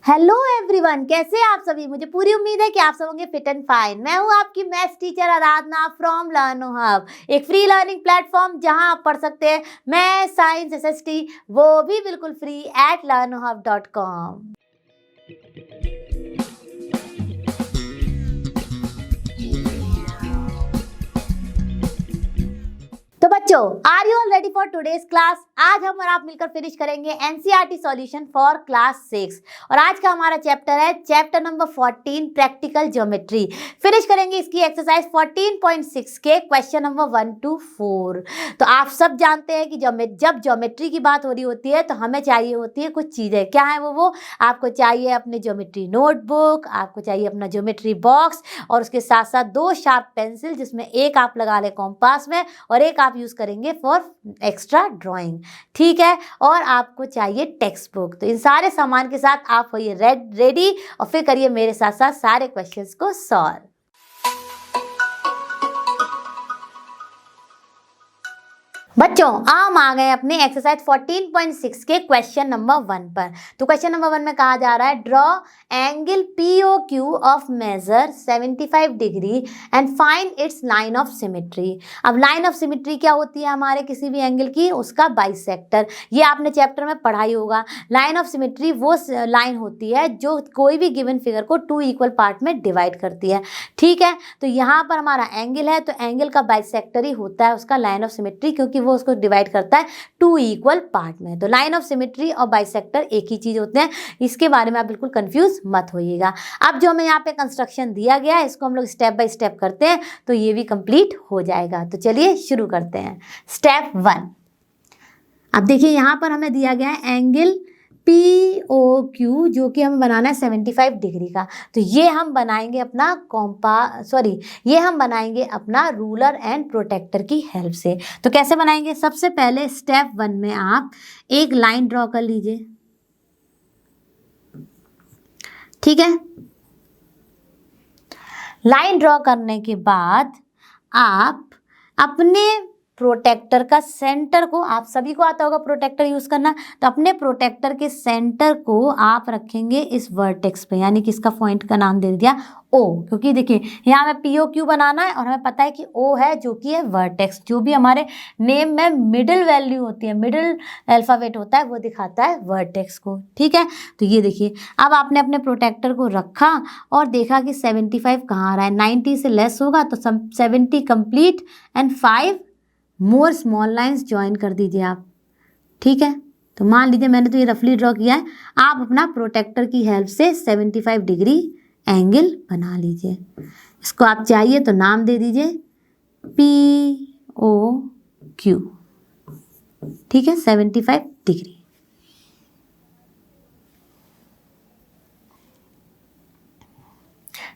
Hello everyone, कैसे हैं आप सभी। मुझे पूरी उम्मीद है कि आप सब होंगे फिट एंड फाइन। मैं हूं आपकी maths teacher Aradhana from लर्नो hub, एक फ्री लर्निंग प्लेटफॉर्म जहां आप पढ़ सकते हैं मैथ्स, साइंस, एसएसटी, वो भी बिल्कुल फ्री एट learnohub.com। तो बच्चों, are you all ready for today's class. आज हम और आप मिलकर फिनिश करेंगे एनसीईआरटी सॉल्यूशन फॉर क्लास 6 और आज का हमारा चैप्टर है chapter number 14 practical geometry. Finish करेंगे इसकी एक्सरसाइज 14.6 के क्वेश्चन नंबर 1 to 4। तो आप सब जानते हैं कि जब ज्योमेट्री की बात हो रही होती है तो हमें चाहिए होती है कुछ चीज़ें। क्या है वो आपको चाहिए अपने ज्योमेट्री नोटबुक, आपको चाहिए अपना ज्योमेट्री बॉक्स और उसके साथ साथ 2 शार्प पेंसिल, जिसमें एक आप लगा ले कॉम्पास में और एक आप यूज करेंगे फॉर एक्स्ट्रा ड्राइंग। ठीक है, और आपको चाहिए टेक्स्ट बुक। तो इन सारे सामान के साथ आप होइए रेडी और फिर करिए मेरे साथ साथ सारे क्वेश्चंस को सॉल्व। बच्चों, हम आ गए अपने एक्सरसाइज 14.6 के क्वेश्चन नंबर 1 पर। तो क्वेश्चन नंबर 1 में कहा जा रहा है draw angle POQ of measure 75 degree and find its line of symmetry. अब लाइन ऑफ सिमेट्री क्या होती है हमारे किसी भी एंगल की, उसका बाइसेक्टर। ये आपने चैप्टर में पढ़ा ही होगा। लाइन ऑफ सिमेट्री वो लाइन होती है जो कोई भी गिवन फिगर को 2 इक्वल पार्ट में डिवाइड करती है। ठीक है, तो यहाँ पर हमारा एंगल है तो एंगल का बाइसेक्टर ही होता है उसका लाइन ऑफ सिमेट्री, क्योंकि वो उसको डिवाइड करता है 2 इक्वल पार्ट में। तो लाइन ऑफ सिमेट्री और बाइसेक्टर एक ही चीज होते हैं, इसके बारे में आप बिल्कुल कंफ्यूज मत होइएगा। अब जो हमें यहाँ पे कंस्ट्रक्शन दिया गया है इसको हम लोग स्टेप बाय स्टेप करते हैं तो ये भी कंप्लीट हो जाएगा। तो चलिए शुरू करते हैं। स्टेप 1। अब देखिए यहाँ पर हमें दिया गया है एंगल POQ जो कि हमें बनाना है 75 डिग्री का। तो ये हम बनाएंगे अपना रूलर एंड प्रोटेक्टर की हेल्प से। तो कैसे बनाएंगे, सबसे पहले स्टेप 1 में आप एक लाइन ड्रॉ कर लीजिए। ठीक है, लाइन ड्रॉ करने के बाद आप अपने प्रोटेक्टर का सेंटर को, आप सभी को आता होगा प्रोटेक्टर यूज करना, तो अपने प्रोटेक्टर के सेंटर को आप रखेंगे इस वर्टेक्स पे, यानी कि इसका पॉइंट का नाम दे दिया O, क्योंकि देखिए यहाँ हमें POQ बनाना है और हमें पता है कि O है जो कि है वर्टेक्स। जो भी हमारे नेम में मिडिल वैल्यू होती है, मिडिल अल्फाबेट होता है, वो दिखाता है वर्टेक्स को। ठीक है, तो ये देखिए अब आपने अपने प्रोटेक्टर को रखा और देखा कि 75 कहाँ आ रहा है, 90 से लेस होगा तो 70 complete and 5 more small lines join कर दीजिए आप। ठीक है, तो मान लीजिए मैंने तो ये रफली ड्रॉ किया है, आप अपना प्रोटेक्टर की हेल्प से 75 डिग्री एंगल बना लीजिए। इसको आप चाहिए तो नाम दे दीजिए POQ। ठीक है, 75 डिग्री।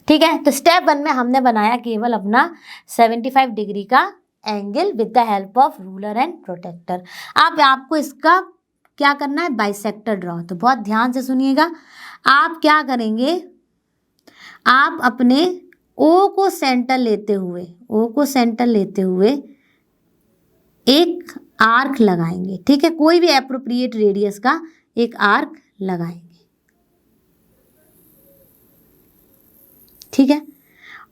ठीक है, तो स्टेप 1 में हमने बनाया केवल अपना 75 डिग्री का angle with the help of ruler and protractor. अब आपको इसका क्या करना है, बाइसेक्टर ड्रॉ। तो बहुत ध्यान से सुनिएगा। आप क्या करेंगे, आप अपने O को सेंटर लेते हुए एक आर्क लगाएंगे। ठीक है, कोई भी एप्रोप्रिएट रेडियस का एक आर्क लगाएंगे। ठीक है,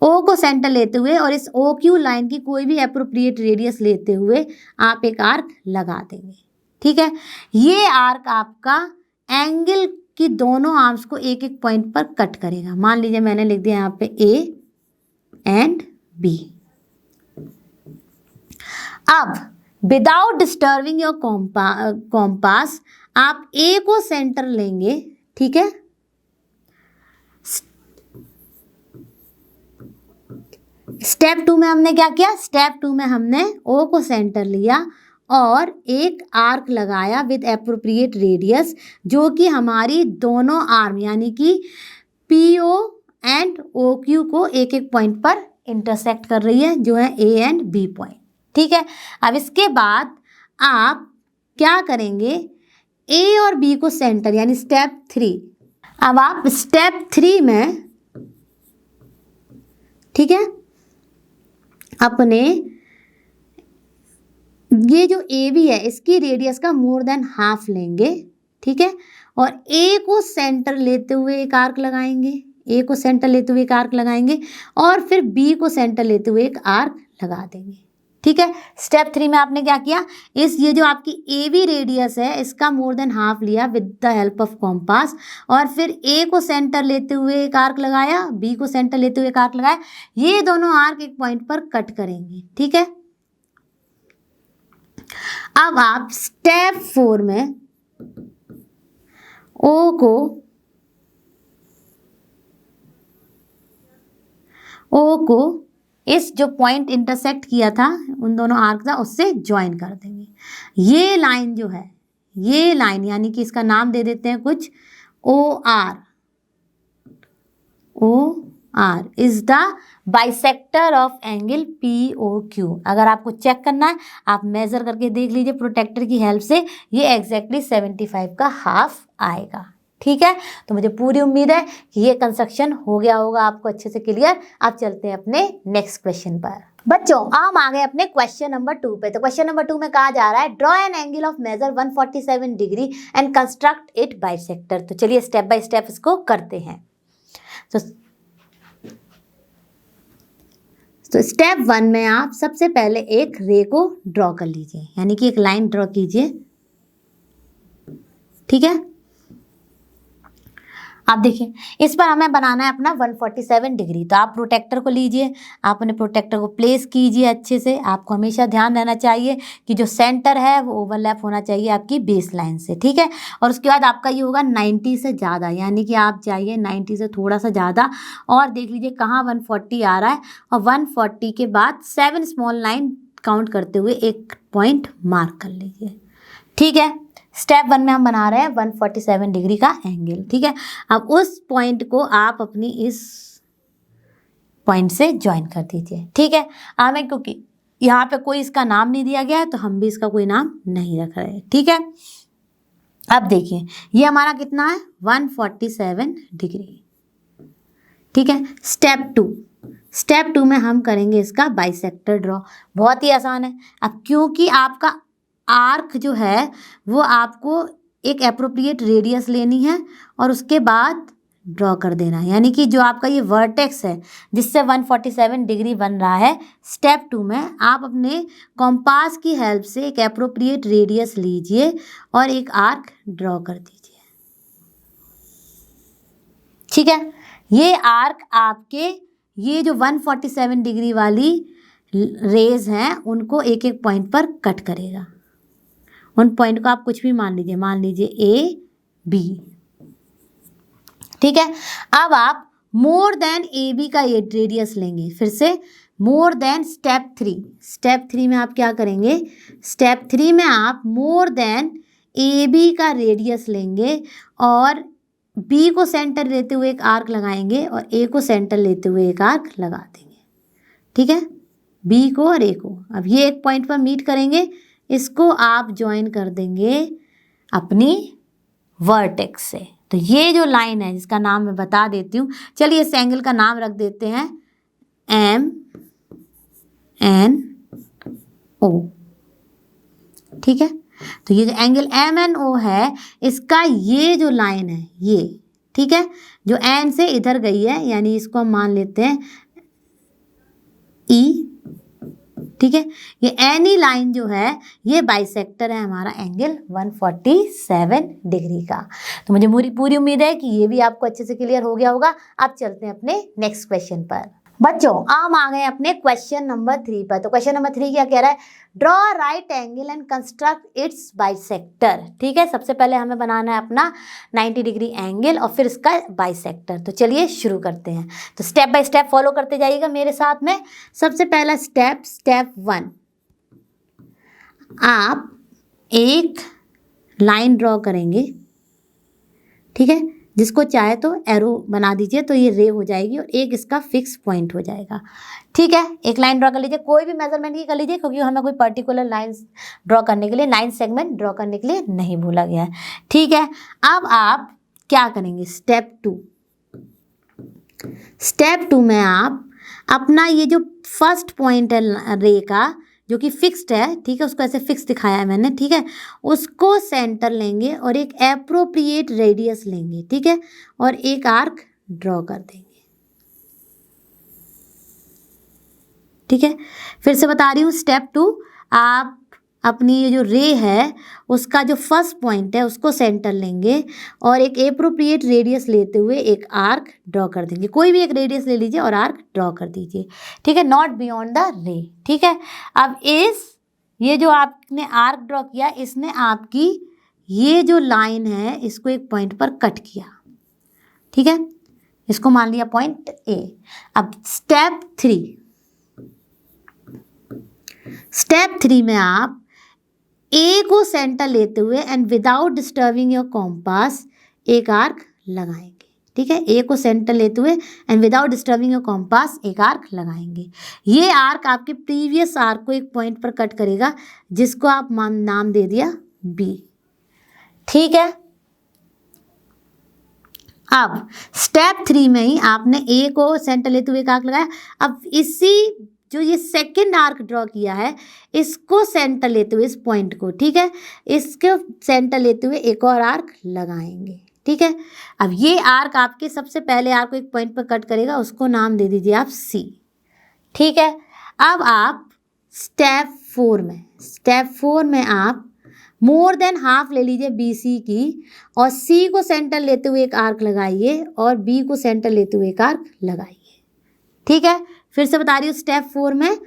O को सेंटर लेते हुए और इस OQ लाइन की कोई भी एप्रोप्रिएट रेडियस लेते हुए आप एक आर्क लगा देंगे। ठीक है, ये आर्क आपका एंगल की दोनों आर्म्स को एक एक पॉइंट पर कट करेगा। मान लीजिए मैंने लिख दिया यहाँ पे A एंड B। अब विदाउट डिस्टर्बिंग योर कॉम्पास आप A को सेंटर लेंगे। ठीक है, स्टेप 2 में हमने क्या किया, स्टेप 2 में हमने O को सेंटर लिया और एक आर्क लगाया विद एप्रोप्रिएट रेडियस, जो कि हमारी दोनों आर्म यानी कि PO एंड OQ को एक एक पॉइंट पर इंटरसेक्ट कर रही है, जो है A एंड B पॉइंट। ठीक है, अब इसके बाद आप क्या करेंगे, A और B को सेंटर यानी स्टेप 3। अब आप स्टेप 3 में, ठीक है, अपने ये जो AB है इसकी रेडियस का मोर देन हाफ लेंगे। ठीक है, और ए को सेंटर लेते हुए एक आर्क लगाएंगे, ए को सेंटर लेते हुए एक आर्क लगाएंगे और फिर बी को सेंटर लेते हुए एक आर्क लगा देंगे। ठीक है, स्टेप 3 में आपने क्या किया, ये जो आपकी ए बी रेडियस है इसका मोर देन हाफ लिया with the help of compass और फिर ए को सेंटर लेते हुए एक आर्क लगाया, बी को सेंटर लेते हुए एक आर्क लगाया। ये दोनों आर्क एक पॉइंट पर कट करेंगे। ठीक है, अब आप स्टेप 4 में ओ को इस जो पॉइंट इंटरसेक्ट किया था उन दोनों आर्क का उससे ज्वाइन कर देंगे। ये लाइन जो है, ये लाइन यानी कि इसका नाम दे देते हैं कुछ OR is the bisector of angle POQ। अगर आपको चेक करना है आप मेजर करके देख लीजिए प्रोटेक्टर की हेल्प से, ये एग्जैक्टली 75 का हाफ आएगा। ठीक है, तो मुझे पूरी उम्मीद है कि ये कंस्ट्रक्शन हो गया होगा आपको अच्छे से क्लियर। आप चलते हैं अपने नेक्स्ट क्वेश्चन पर। बच्चों हम आ गए अपने क्वेश्चन नंबर 2 पे। तो क्वेश्चन नंबर 2 में कहा जा रहा है draw an angle of measure 147 degree and construct it bisector. तो चलिए स्टेप बाय स्टेप इसको करते हैं। तो स्टेप 1 में आप सबसे पहले एक रे को ड्रॉ कर लीजिए, यानी कि एक लाइन ड्रॉ कीजिए। ठीक है, आप देखिए इस पर हमें बनाना है अपना 147 डिग्री। तो आप प्रोटेक्टर को लीजिए, आप अपने प्रोटेक्टर को प्लेस कीजिए अच्छे से। आपको हमेशा ध्यान रहना चाहिए कि जो सेंटर है वो ओवरलैप होना चाहिए आपकी बेस लाइन से। ठीक है, और उसके बाद आपका ये होगा 90 से ज़्यादा, यानी कि आप जाइए 90 से थोड़ा सा ज़्यादा और देख लीजिए कहाँ 140 आ रहा है और 140 के बाद 7 स्मॉल लाइन काउंट करते हुए एक पॉइंट मार्क कर लीजिए। ठीक है, स्टेप 1 में हम बना रहे हैं 147 डिग्री का एंगल। ठीक है, अब उस पॉइंट को आप अपनी इस पॉइंट से ज्वाइन कर दीजिए। ठीक है, हमें क्योंकि यहाँ पे कोई इसका नाम नहीं दिया गया है तो हम भी इसका कोई नाम नहीं रख रहे हैं। ठीक है, अब देखिए ये हमारा कितना है 147 डिग्री। ठीक है, स्टेप 2 में हम करेंगे इसका बाइसेक्टर ड्रॉ। बहुत ही आसान है। अब क्योंकि आपका आर्क जो है वो आपको एक एप्रोप्रिएट रेडियस लेनी है और उसके बाद ड्रॉ कर देना है, यानी कि जो आपका ये वर्टेक्स है जिससे 147 डिग्री बन रहा है, स्टेप 2 में आप अपने कॉम्पास की हेल्प से एक एप्रोप्रिएट रेडियस लीजिए और एक आर्क ड्रॉ कर दीजिए। ठीक है, ये आर्क आपके ये जो 147 डिग्री वाली रेज हैं उनको एक एक पॉइंट पर कट करेगा। उन पॉइंट को आप कुछ भी मान लीजिए AB। ठीक है, अब आप मोर देन AB का ये रेडियस लेंगे। फिर से मोर देन स्टेप 3 में आप क्या करेंगे, स्टेप 3 में आप मोर देन AB का रेडियस लेंगे और B को सेंटर लेते हुए एक आर्क लगाएंगे और A को सेंटर लेते हुए एक आर्क लगा देंगे। ठीक है, B को और A को। अब ये एक पॉइंट पर मीट करेंगे, इसको आप ज्वाइन कर देंगे अपनी वर्टेक्स से। तो ये जो लाइन है जिसका नाम मैं बता देती हूँ, चलिए इस एंगल का नाम रख देते हैं MNO। ठीक है, तो ये जो एंगल MNO है इसका ये जो लाइन है ये, ठीक है, जो N से इधर गई है यानी इसको हम मान लेते हैं E। ठीक है, ये एनी लाइन जो है ये बाइसेक्टर है हमारा एंगल 147 डिग्री का। तो मुझे पूरी उम्मीद है कि ये भी आपको अच्छे से क्लियर हो गया होगा। अब चलते हैं अपने नेक्स्ट क्वेश्चन पर। बच्चों हम आ गए अपने क्वेश्चन नंबर 3 पर। तो क्वेश्चन नंबर 3 क्या कह रहा है, draw right angle and construct it's bisector. ठीक है, सबसे पहले हमें बनाना है अपना 90 डिग्री एंगल और फिर इसका बाइसेक्टर। तो चलिए शुरू करते हैं। तो स्टेप बाय स्टेप फॉलो करते जाइएगा मेरे साथ में। सबसे पहला स्टेप 1, आप एक लाइन ड्रॉ करेंगे। ठीक है, जिसको चाहे तो एरो बना दीजिए तो ये रे हो जाएगी और एक इसका फिक्स पॉइंट हो जाएगा। ठीक है, एक लाइन ड्रॉ कर लीजिए, कोई भी मेजरमेंट की कर लीजिए क्योंकि हमें कोई पर्टिकुलर लाइंस ड्रॉ करने के लिए, लाइन सेगमेंट ड्रॉ करने के लिए नहीं भूला गया है। ठीक है, अब आप क्या करेंगे, स्टेप 2 में आप अपना ये जो फर्स्ट पॉइंट है रे का, जो कि फिक्स्ड है, ठीक है, उसको ऐसे फिक्स दिखाया है मैंने, ठीक है, उसको सेंटर लेंगे और एक एप्रोप्रिएट रेडियस लेंगे, ठीक है, और एक आर्क ड्रॉ कर देंगे, ठीक है। फिर से बता रही हूँ, स्टेप 2, आप अपनी ये जो रे है उसका जो फर्स्ट पॉइंट है उसको सेंटर लेंगे और एक एप्रोप्रिएट रेडियस लेते हुए एक आर्क ड्रॉ कर देंगे। कोई भी एक रेडियस ले लीजिए और आर्क ड्रॉ कर दीजिए, ठीक है, नॉट बियॉन्ड द रे, ठीक है। अब ये जो आपने आर्क ड्रॉ किया, इसने आपकी ये जो लाइन है इसको एक पॉइंट पर कट किया, ठीक है, इसको मान लिया पॉइंट ए। अब स्टेप 3 में आप ए को सेंटर लेते हुए and without disturbing your compass एक आर्क लगाएंगे, ठीक है, ए को सेंटर लेते हुए and without disturbing your compass एक आर्क लगाएंगे। ये आर्क आपके प्रीवियस आर्क को एक पॉइंट पर कट करेगा जिसको आप नाम दे दिया बी, ठीक है। अब स्टेप 3 में ही आपने ए को सेंटर लेते हुए एक आर्क लगाया। अब इसी जो ये सेकंड आर्क ड्रॉ किया है इसको सेंटर लेते हुए, इस पॉइंट को, ठीक है, इसको सेंटर लेते हुए एक और आर्क लगाएंगे, ठीक है। अब ये आर्क आपके सबसे पहले आर्क को एक पॉइंट पर कट करेगा, उसको नाम दे दीजिए आप सी, ठीक है। अब आप स्टेप 4 में आप मोर देन हाफ ले लीजिए BC की और C को सेंटर लेते हुए एक आर्क लगाइए और B को सेंटर लेते हुए एक आर्क लगाइए, ठीक है। फिर से बता रही हूँ, स्टेप 4 में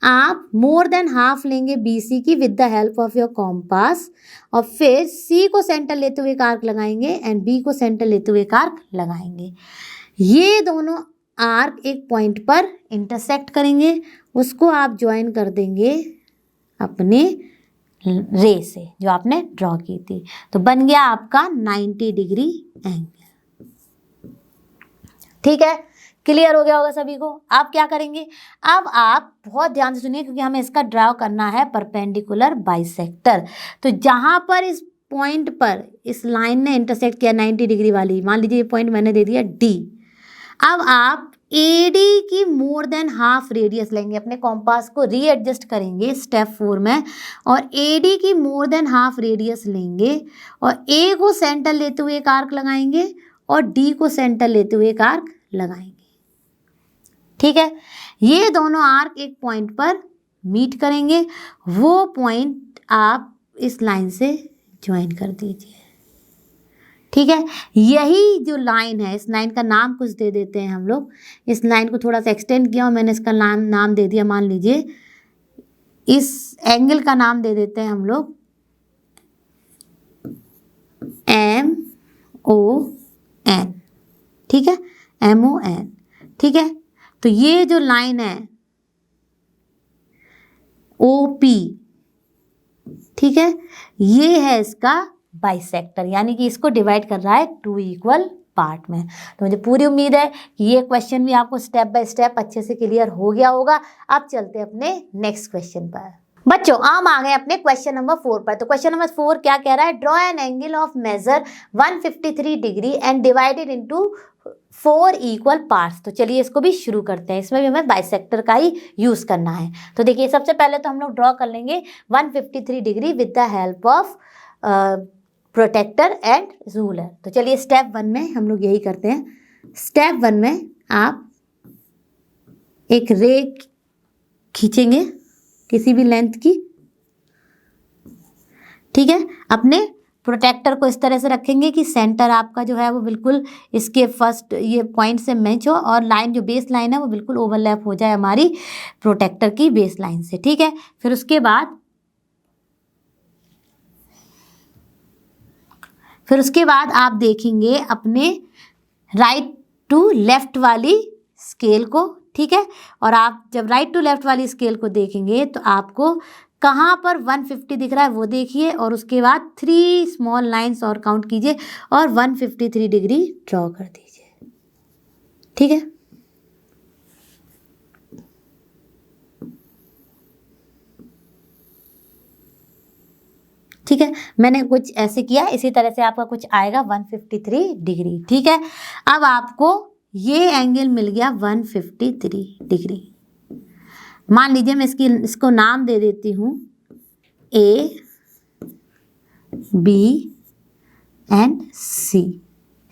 आप मोर देन हाफ लेंगे BC की with the help of your compass और फिर C को सेंटर लेते हुए एक आर्क लगाएंगे एंड B को सेंटर लेते हुए एक आर्क लगाएंगे। ये दोनों आर्क एक पॉइंट पर इंटरसेक्ट करेंगे, उसको आप ज्वाइन कर देंगे अपने रे से जो आपने ड्रॉ की थी, तो बन गया आपका 90 डिग्री एंगल, ठीक है। क्लियर हो गया होगा सभी को। आप क्या करेंगे, अब आप बहुत ध्यान से सुनिए क्योंकि हमें इसका ड्रॉ करना है परपेंडिकुलर बाइसेक्टर। तो जहां पर इस पॉइंट पर इस लाइन ने इंटरसेक्ट किया 90 डिग्री वाली, मान लीजिए ये पॉइंट मैंने दे दिया डी। अब आप AD की मोर देन हाफ रेडियस लेंगे, अपने कॉम्पास को रीएडजस्ट करेंगे स्टेप 4 में और AD की मोर देन हाफ रेडियस लेंगे और A को सेंटर लेते हुए एक आर्क लगाएंगे और D को सेंटर लेते हुए एक आर्क लगाएंगे, ठीक है। ये दोनों आर्क एक पॉइंट पर मीट करेंगे, वो पॉइंट आप इस लाइन से ज्वाइन कर दीजिए, ठीक है। यही जो लाइन है, इस लाइन का नाम कुछ दे देते हैं हम लोग। इस लाइन को थोड़ा सा एक्सटेंड किया और मैंने इसका नाम दे दिया, मान लीजिए इस एंगल का नाम दे देते हैं हम लोग MON, ठीक है, MON, ठीक है। तो ये जो लाइन है OP, ठीक है, ये है इसका बाइसेक्टर, यानी कि इसको डिवाइड कर रहा है 2 इक्वल पार्ट में। तो मुझे पूरी उम्मीद है कि ये क्वेश्चन भी आपको स्टेप बाय स्टेप अच्छे से क्लियर हो गया होगा। अब चलते हैं अपने नेक्स्ट क्वेश्चन पर। बच्चों हम आ गए अपने क्वेश्चन नंबर 4 पर। तो क्वेश्चन नंबर 4 क्या कह रहा है, draw an angle of measure 153 degree and divided into 4 equal parts. तो चलिए इसको भी शुरू करते हैं, इसमें भी हमें बाइसेक्टर का ही यूज करना है। तो देखिए सबसे पहले तो हम लोग ड्रॉ कर लेंगे 153 degree with the help of protractor and ruler. तो चलिए स्टेप 1 में हम लोग यही करते हैं। स्टेप 1 में आप एक रे खींचेंगे किसी भी लेंथ की, ठीक है। अपने प्रोटेक्टर को इस तरह से रखेंगे कि सेंटर आपका जो है वो बिल्कुल इसके फर्स्ट ये पॉइंट से मैच हो और लाइन जो बेस लाइन है वो बिल्कुल ओवरलैप हो जाए हमारी प्रोटेक्टर की बेस लाइन से, ठीक है। फिर उसके बाद आप देखेंगे अपने राइट टू लेफ्ट वाली स्केल को, ठीक है। और आप जब राइट टू लेफ्ट वाली स्केल को देखेंगे तो आपको कहाँ पर 150 दिख रहा है वो देखिए और उसके बाद 3 स्मॉल लाइंस और काउंट कीजिए और 153 डिग्री ड्रॉ कर दीजिए, ठीक है। ठीक है, मैंने कुछ ऐसे किया, इसी तरह से आपका कुछ आएगा 153 डिग्री, ठीक है। अब आपको ये एंगल मिल गया 153 डिग्री। मान लीजिए मैं इसको नाम दे देती हूँ A, B एंड C।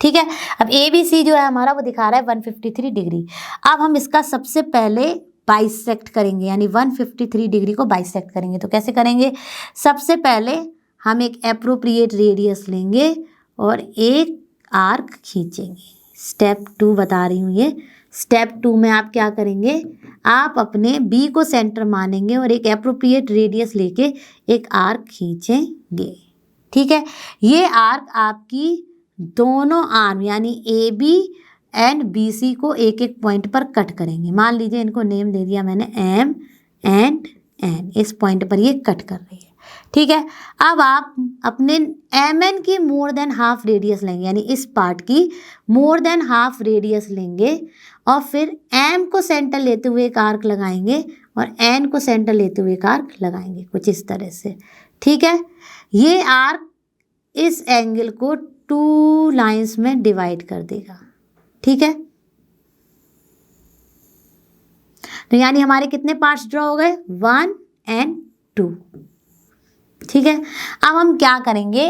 ठीक है, अब ABC जो है हमारा वो दिखा रहा है 153 डिग्री। अब हम इसका सबसे पहले बाइसेक्ट करेंगे, यानी 153 डिग्री को बाइसेक्ट करेंगे। तो कैसे करेंगे? सबसे पहले हम एक एप्रोप्रिएट रेडियस लेंगे और एक आर्क खींचेंगे। स्टेप 2 बता रही हूँ ये। स्टेप 2 में आप क्या करेंगे? आप अपने B को सेंटर मानेंगे और एक एप्रोप्रिएट रेडियस लेके एक आर्क खींचेंगे। ठीक है, ये आर्क आपकी दोनों आर्म यानी AB एंड BC को एक एक पॉइंट पर कट करेंगे। मान लीजिए इनको नेम दे दिया मैंने M एंड N, इस पॉइंट पर ये कट कर रही है। ठीक है, अब आप अपने MN की मोर देन हाफ रेडियस लेंगे, यानी इस पार्ट की मोर देन हाफ रेडियस लेंगे और फिर M को सेंटर लेते हुए एक आर्क लगाएंगे और N को सेंटर लेते हुए एक आर्क लगाएंगे, कुछ इस तरह से। ठीक है, ये आर्क इस एंगल को 2 लाइंस में डिवाइड कर देगा। ठीक है, तो यानी हमारे कितने पार्ट्स ड्रॉ हो गए? 1 एंड 2। ठीक है, अब हम क्या करेंगे?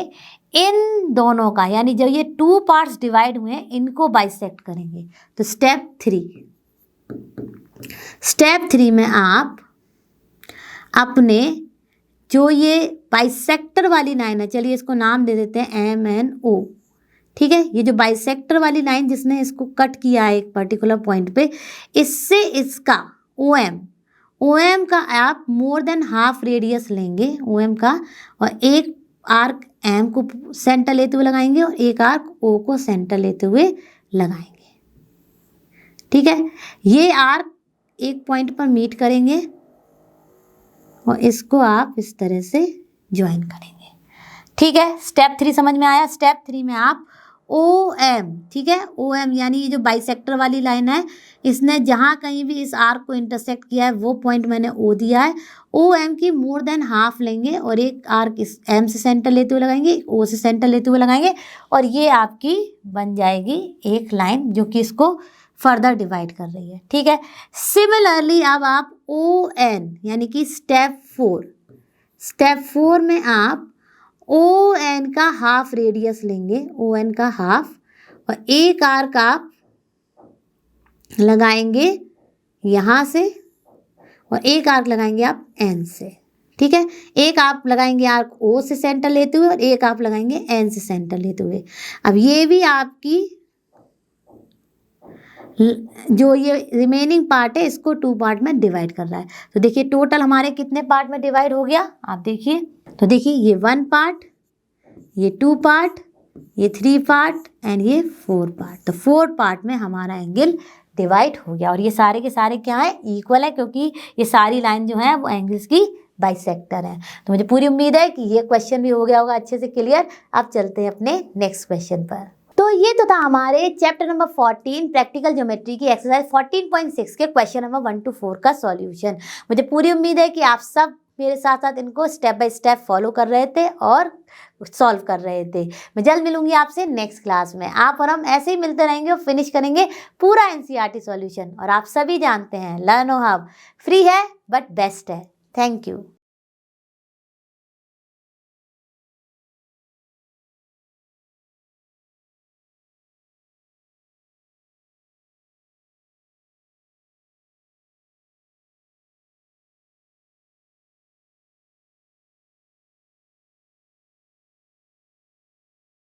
इन दोनों का, यानी जब ये 2 पार्ट्स डिवाइड हुए हैं, इनको बाइसेक्ट करेंगे। तो स्टेप 3 में आप अपने जो ये बाइसेक्टर वाली लाइन है, चलिए इसको नाम दे देते हैं MNO। ठीक है, ये जो बाइसेक्टर वाली लाइन जिसने इसको कट किया है एक पर्टिकुलर पॉइंट पे, इससे इसका OM का आप मोर देन हाफ रेडियस लेंगे OM का, और एक आर्क M को सेंटर लेते हुए लगाएंगे और एक आर्क O को सेंटर लेते हुए लगाएंगे। ठीक है, ये आर्क एक पॉइंट पर मीट करेंगे और इसको आप इस तरह से ज्वाइन करेंगे। ठीक है, स्टेप 3 समझ में आया? स्टेप 3 में आप OM, ठीक है, OM यानी ये जो बाइसेक्टर वाली लाइन है, इसने जहाँ कहीं भी इस आर्क को इंटरसेक्ट किया है वो पॉइंट मैंने O दिया है। OM की मोर देन हाफ लेंगे और एक आर्क इस M से सेंटर लेते हुए लगाएंगे, O से सेंटर लेते हुए लगाएंगे, और ये आपकी बन जाएगी एक लाइन जो कि इसको फर्दर डिवाइड कर रही है। ठीक है, सिमिलरली अब आप ON यानी कि स्टेप 4 में आप ON का हाफ रेडियस लेंगे, ON का हाफ, और एक आर्क आप लगाएंगे यहाँ से और एक आर्क लगाएंगे आप N से। ठीक है, एक आप लगाएंगे आर्क O से सेंटर लेते हुए और एक आप लगाएंगे N से सेंटर लेते हुए। अब ये भी आपकी जो ये रिमेनिंग पार्ट है इसको 2 पार्ट में डिवाइड कर रहा है। तो देखिए टोटल हमारे कितने पार्ट में डिवाइड हो गया, आप देखिए। तो देखिए ये 1 पार्ट, ये 2 पार्ट, ये 3 पार्ट एंड ये 4 पार्ट। तो 4 पार्ट में हमारा एंगल डिवाइड हो गया, और ये सारे के सारे क्या है? इक्वल है, क्योंकि ये सारी लाइन जो है वो एंगल्स की बाइसेक्टर है। तो मुझे पूरी उम्मीद है कि ये क्वेश्चन भी हो गया होगा अच्छे से क्लियर। अब चलते हैं अपने नेक्स्ट क्वेश्चन पर। तो ये तो था हमारे चैप्टर नंबर 14 प्रैक्टिकल ज्योमेट्री की एक्सरसाइज 14.6 के क्वेश्चन नंबर 1 to 4 का सॉल्यूशन। मुझे पूरी उम्मीद है कि आप सब मेरे साथ साथ इनको स्टेप बाय स्टेप फॉलो कर रहे थे और सॉल्व कर रहे थे। मैं जल्द मिलूंगी आपसे नेक्स्ट क्लास में। आप और हम ऐसे ही मिलते रहेंगे और फिनिश करेंगे पूरा NCERT सॉल्यूशन। और आप सभी जानते हैं लर्नो हब फ्री है बट बेस्ट है। Thank you.